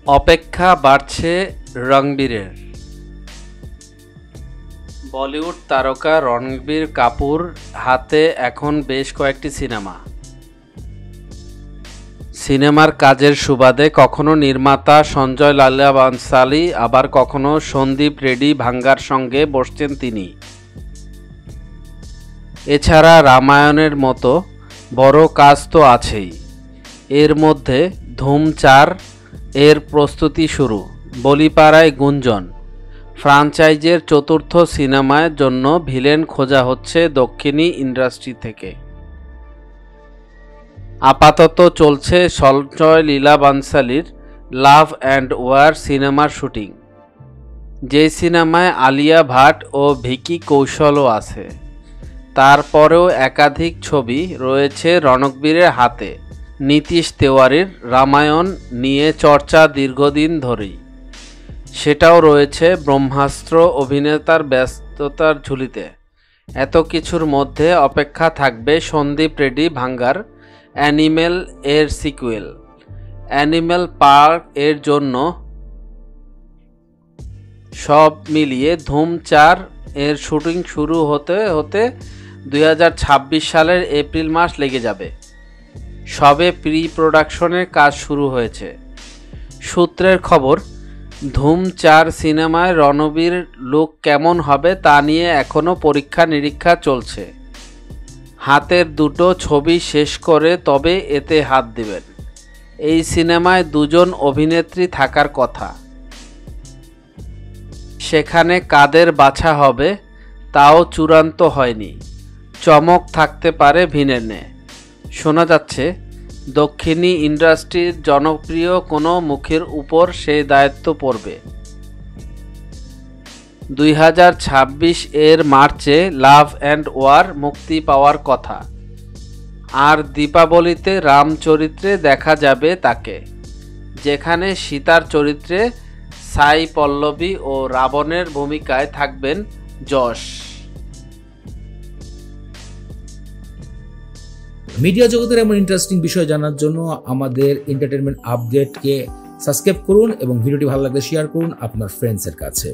অপেক্ষা বাড়ছে রণবীরের। বলিউড তারকা রণবীর কাপুর হাতে এখন বেশ কয়েকটি সিনেমার কাজের সুবাদে কখনো নির্মাতা সঞ্জয় লীলা বানসালি, আবার কখনো সন্দীপ রেড্ডি ভাঙ্গার সঙ্গে বসছেন তিনি। এছাড়া রামায়ণের মতো বড় কাজ তো আছেই। এর মধ্যে ধুম 4 এর প্রস্তুতি শুরু, বলিপাড়ায় গুঞ্জন। ফ্র্যাঞ্চাইজির চতুর্থ সিনেমার জন্য ভিলেন খোঁজা হচ্ছে দক্ষিণী ইন্ডাস্ট্রি থেকে। আপাতত চলছে Sanjay Leela বানসালির love and war সিনেমার শুটিং, যে সিনেমায় আলিয়া ভাট ও ভিকি কৌশলও আছে। তারপরেও একাধিক ছবি রয়েছে রণবীরের হাতে। নীতিশ তিওয়ারির রামায়ণ নিয়ে চর্চা দীর্ঘদিন ধরেই, সেটাও রয়েছে ব্রহ্মাস্ত্র অভিনেতার ব্যস্ততার ঝুলিতে। এত কিছুর মধ্যে অপেক্ষা থাকবে সন্দীপ রেড্ডি ভাঙ্গার অ্যানিমেল এর সিকুয়েল অ্যানিমেল পার্ক এর জন্য। সব মিলিয়ে ধুম 4 এর শুটিং শুরু হতে হতে 2026 সালের এপ্রিল মাস লেগে যাবে। সবে প্রি প্রোডাকশনের কাজ শুরু হয়েছে। সূত্রের খবর, ধুম 4 সিনেমায় রণবীর লুক কেমন হবে তা নিয়ে এখনও পরীক্ষা নিরীক্ষা চলছে। হাতের দুটো ছবি শেষ করে তবে এতে হাত দেবেন। এই সিনেমায় 2 জন অভিনেত্রী থাকার কথা। সেখানে কাদের বাছা হবে তাও চূড়ান্ত হয়নি। চমক থাকতে পারে ভিলেনে। শোনা যাচ্ছে দক্ষিণী ইন্ডাস্ট্রির জনপ্রিয় কোনো মুখের উপর সেই দায়িত্ব পড়বে। 2026 এর মার্চে লাভ অ্যান্ড ওয়ার মুক্তি পাওয়ার কথা। আর দীপাবলিতে রাম চরিত্রে দেখা যাবে তাকে, যেখানে সীতার চরিত্রে সাই পল্লবী ও রাবণের ভূমিকায় থাকবেন যশ। মিডিয়া জগতের এমন ইন্টারেস্টিং বিষয় জানার জন্য আমাদের এন্টারটেনমেন্ট আপডেটকে সাবস্ক্রাইব করুন এবং ভিডিওটি ভালো লাগলে শেয়ার করুন আপনার ফ্রেন্ডসের কাছে।